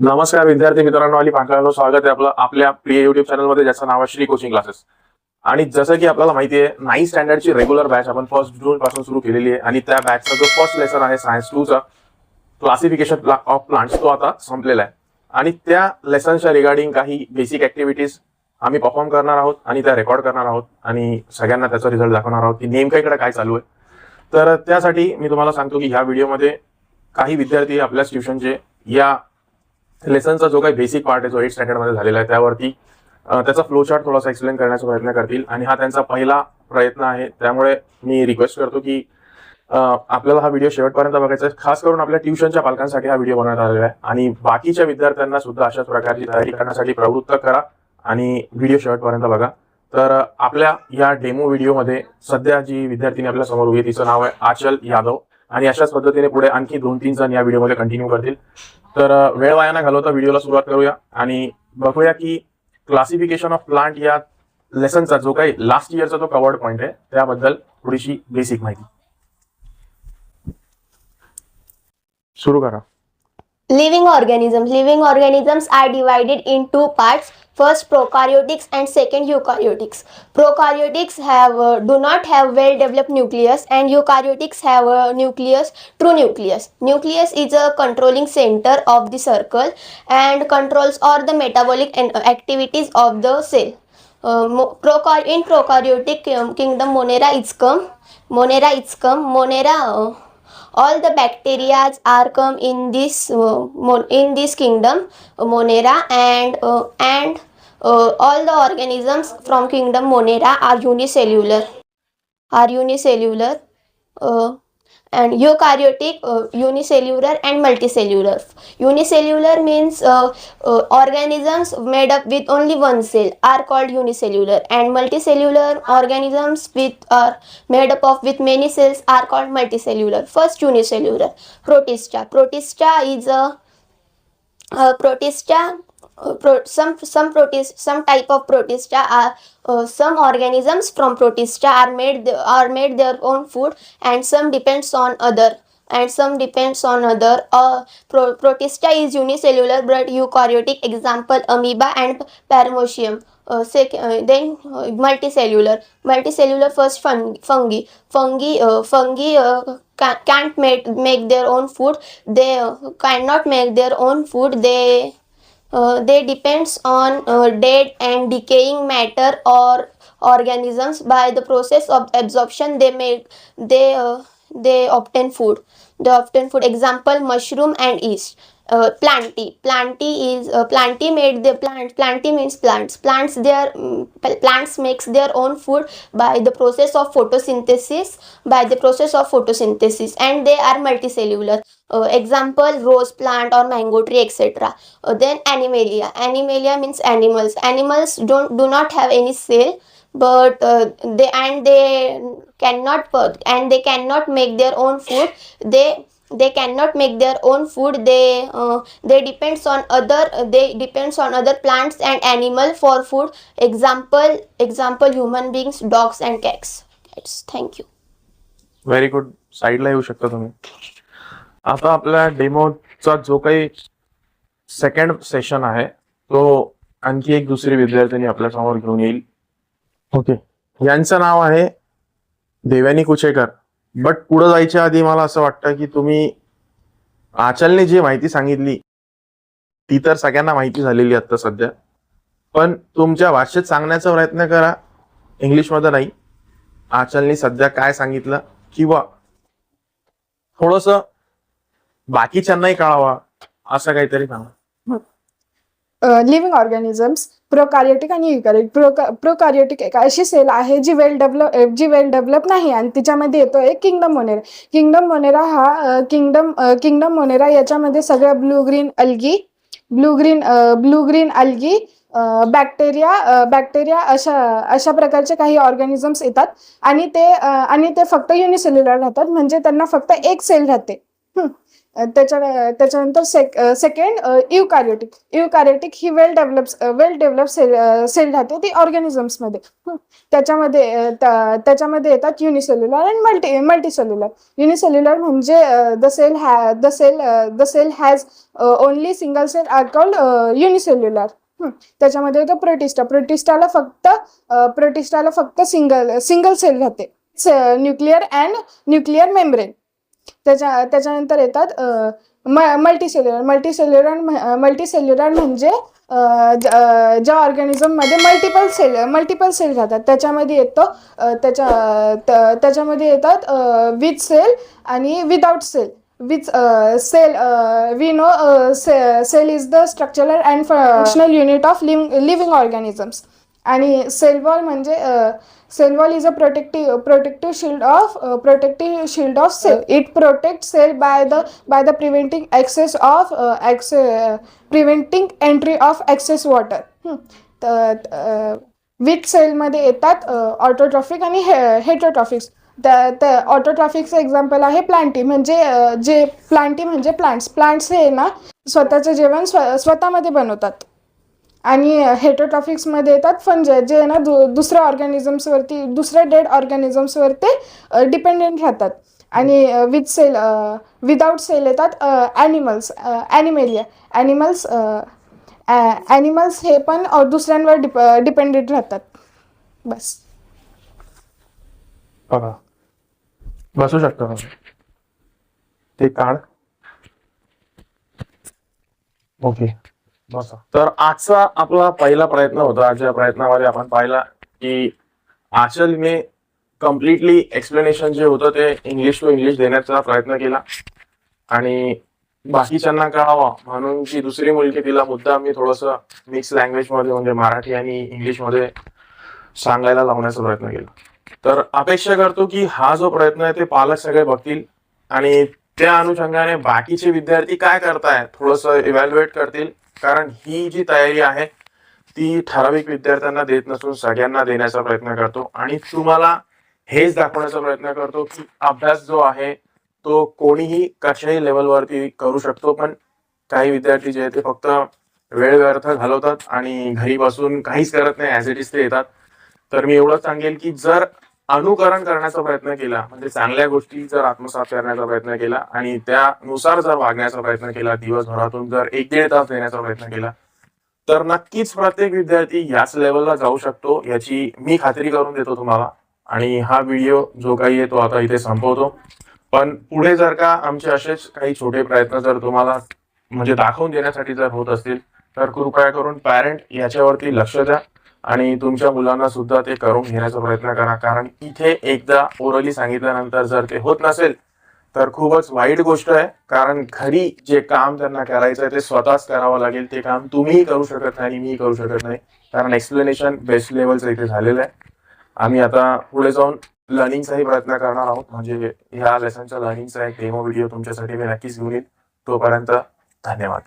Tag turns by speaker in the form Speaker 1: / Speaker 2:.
Speaker 1: नमस्कार विद्यार्थी मित्रांनो आणि पालकांनो, स्वागत आहे आपलं आपल्या प्रिय युट्यूब चॅनल मध्ये, ज्याचं नाव आहे श्री कोचिंग क्लासेस. आणि जसं की आपल्याला माहिती आहे, 9th स्टँडर्डची रेग्युलर बॅच आपण 1 जून पासून सुरू केलेली आहे. आणि त्या बॅचचा जो फर्स्ट लेसन आहे सायन्स 2 चा क्लासिफिकेशन ऑफ प्लांट्स, तो आता संपलेला आहे. आणि त्या लेसनच्या रिगार्डिंग काही बेसिक ऍक्टिव्हिटीज आम्ही परफॉर्म करणार आहोत आणि त्या रेकॉर्ड करणार आहोत आणि सगळ्यांना त्याचा रिझल्ट दाखवणार आहोत की नेमकं इकडे काय चालू आहे. तर त्यासाठी मी तुम्हाला सांगतो की ह्या व्हिडिओमध्ये काही विद्यार्थी आपल्याच ट्युशनचे या लेसनचा जो काही बेसिक पार्ट आहे, जो 8th स्टँडर्ड मध्ये झालेला आहे, त्यावरती त्याचा फ्लो चार्ट थोडासा एक्सप्लेन करण्याचा प्रयत्न करतील. आणि हा त्यांचा पहिला प्रयत्न आहे, त्यामुळे मी रिक्वेस्ट करतो की आपल्याला हा व्हिडिओ शेवटपर्यंत बघायचा आहे. खास करून आपल्या ट्युशनच्या पालकांसाठी हा व्हिडिओ बनवण्यात आलेला आहे आणि बाकीच्या विद्यार्थ्यांना सुद्धा अशाच प्रकारची तयारी करण्यासाठी प्रवृत्त करा आणि व्हिडिओ शेवटपर्यंत बघा. तर आपल्या या डेमो व्हिडिओमध्ये सध्या जी विद्यार्थिनी आपल्या समोर उभी आहे, तिचं नाव आहे आचल यादव. आणि अशाच पद्धतीने पुढे आणखी 2-3 जण या व्हिडिओमध्ये कंटिन्यू करतील. तर वेळ वाया न घालवता व्हिडिओला सुरुवात करूया आणि बघूया की क्लासिफिकेशन ऑफ प्लांट या लेसनचा जो काही लास्ट इयरचा जो कवर्ड पॉइंट आहे, त्याबद्दल थोडीशी बेसिक माहिती. सुरू करा.
Speaker 2: Living organisms. Living organisms are divided in two parts. First, prokaryotics and second, eukaryotics. Prokaryotics do not have well-developed nucleus, and eukaryotics have a nucleus, true nucleus. Nucleus is a controlling center of the circle and controls all the metabolic activities of the cell. In prokaryotic kingdom, Monera. All the bacteria are come in this kingdom, Monera, and all the organisms from kingdom Monera are unicellular. And eukaryotic, unicellular and multicellular. Unicellular means organisms made up with only one cell are called unicellular, and multicellular organisms are made up of with many cells are called multicellular. First, unicellular. Protista. Protista is a protista. Some type of protista are some organisms from protista are made their own food, and some depends on other. Protista is unicellular but eukaryotic. Example, amoeba and paramecium. Then multicellular. First, fungi. Fungi can't make their own food. They cannot make their own food. They depends on dead and decaying matter or organisms. By the process of absorption, they obtain food. Example, mushroom and yeast. Planty made the plant. Planty means plants. Plants makes their own food by the process of photosynthesis. And they are multicellular. Example, rose plant or mango tree, etc. Then animalia. Animalia means animals. Animals do not have any cell, but they cannot make their own food. They cannot make their own food. They depends on other plants and animal for food. Example, human beings, dogs and cats. Thank you.
Speaker 1: Very good. साईडला येऊ शकता तुम्ही. आता आपल्या डेमोचा जो काही second session आहे, तो आणखी एक दुसरी विद्यार्थिनी आपल्या समोर घेऊन येईल. ओके, यांचं नाव आहे देवयानी कुचेकर. बट पुढे जायच्या आधी मला असं वाटतं की तुम्ही आचलने जी माहिती सांगितली ती तर सगळ्यांना माहिती झालेली आता सध्या, पण तुमच्या भाषेत सांगण्याचा प्रयत्न करा, इंग्लिशमध्ये नाही. आचलने सध्या काय सांगितलं किंवा थोडस बाकीच्यांनाही कळावा असं काहीतरी सांगा.
Speaker 3: लिव्हिंग ऑर्गॅनिझम्स, प्रोकार्योटिक आणि युकॅरियोटिक. प्रोकार्योटिक एक अशी सेल आहे जी वेल डेव्हलप नाही, आणि तिच्यामध्ये येतो एक किंगडम मोनेरा. किंगडम मोनेरा याच्यामध्ये सगळ्या ब्लू ग्रीन अल्गी, बॅक्टेरिया अशा प्रकारचे काही ऑर्गॅनिझम्स येतात. आणि ते फक्त युनिसेल्युलर राहतात, म्हणजे त्यांना फक्त एक सेल राहते. त्याच्यानंतर सेकंड युकॅरियोटिक ही वेल डेव्हलप सेल राहते ती ऑर्गॅनिझम्समध्ये. त्याच्यामध्ये येतात युनिसेल्युलर आणि मल्टीसेल्युलर. युनिसेल्युलर म्हणजे the cell has only single cell are called unicellular. त्याच्यामध्ये येतं प्रोटिस्टाला फक्त सिंगल सेल राहते. Nuclear membrane. त्याच्यानंतर येतात मल्टीसेल्युलर म्हणजे ज्या ऑर्गॅनिझममध्ये मल्टिपल सेल राहतात. त्याच्यामध्ये येतात विथ सेल आणि without cell. We know cell is the structural and functional unit of living organisms. आणि cell wall is a protective shield of cell. It protects cell by the preventing entry of excess water. With सेलमध्ये येतात autotrophic आणि हेटरोट्रॉफिक्स. ऑटोट्रॉफिकचं example आहे Plantae म्हणजे plants हे ना स्वतःचं जेवण स्वतःमध्ये बनवतात. आणि हेटरोट्रॉफिक्समध्ये येतात फंजय जे ना दुसऱ्या डेड ऑर्गॅनिझम्सवरती डिपेंडेंट राहतात. आणि विदाउट सेल येतात ॲनिमल्स हे पण दुसऱ्यांवर डिपेंडेंट राहतात. बस.
Speaker 1: बघा, बसू शकतो ते काढ. ओके, बसा. तर आजचा आपला पहिला प्रयत्न होता. आजच्या प्रयत्नामध्ये आपण पाहिला की आचलने कम्प्लिटली एक्सप्लेनेशन जे होतं ते इंग्लिश टू इंग्लिश देण्याचा प्रयत्न केला आणि बाकीच्यांना कळावा म्हणून जी दुसरी मुलगी तिला मुद्दाम मी थोडंसं मिक्स लँग्वेजमध्ये म्हणजे मराठी आणि इंग्लिशमध्ये सांगायला लावण्याचा प्रयत्न केला. तर अपेक्षा करतो की हा जो प्रयत्न आहे ते पालक सगळे बघतील आणि त्या अनुषंगाने बाकीचे विद्यार्थी काय करतायत थोडंसं इव्हॅल्युएट करतील. कारण ही जी तयारी आहे ती ठराविक विद्यार्थ्यांना देत नसून सगळ्यांना देण्याचा प्रयत्न करतो आणि तुम्हाला हेच दाखवण्याचा प्रयत्न करतो की अभ्यास जो आहे तो कोणीही कशाही लेवलवरती करू शकतो. पण काही विद्यार्थी जे आहेत ते फक्त वेळ व्यर्थ घालवतात आणि घरी बसून काहीच करत नाही, ऍज इट इज ते येतात. तर मी एवढंच सांगेल की जर अनुकरण करण्याचा प्रयत्न केला म्हणजे चांगल्या गोष्टी जर आत्मसात करण्याचा प्रयत्न केला आणि त्यानुसार जर वागण्याचा प्रयत्न केला, दिवसभरातून जर 1-1.5 तास देण्याचा प्रयत्न केला तर नक्कीच प्रत्येक विद्यार्थी याच लेवलला जाऊ शकतो याची मी खात्री करून देतो तुम्हाला. आणि हा व्हिडिओ जो काही आहे तो आता इथे संपवतो. पण पुढे जर का आमचे असेच काही छोटे प्रयत्न जर तुम्हाला म्हणजे दाखवून देण्यासाठी जर होत असतील तर कृपया करून पॅरेंट याच्यावरती लक्ष द्या आणि तुमच्या मुलांना सुद्धा ते करून घेण्याचा प्रयत्न करा. कारण इथे एकदा ओरली सांगितल्यानंतर जर ते होत नसेल तर खूपच वाईट गोष्ट आहे. कारण घरी जे काम त्यांना करायचं आहे ते स्वतःच करावं लागेल. ते काम तुम्हीही करू शकत नाही आणि मीही करू शकत नाही. कारण एक्सप्लेनेशन बेस्ट लेवलचं इथे झालेलं आहे. आम्ही आता पुढे जाऊन लर्निंगचाही प्रयत्न करणार आहोत. म्हणजे ह्या लेसनच्या लर्निंगचा एक डेमो व्हिडिओ तुमच्यासाठी मी नक्कीच घेऊन येईल. तोपर्यंत धन्यवाद.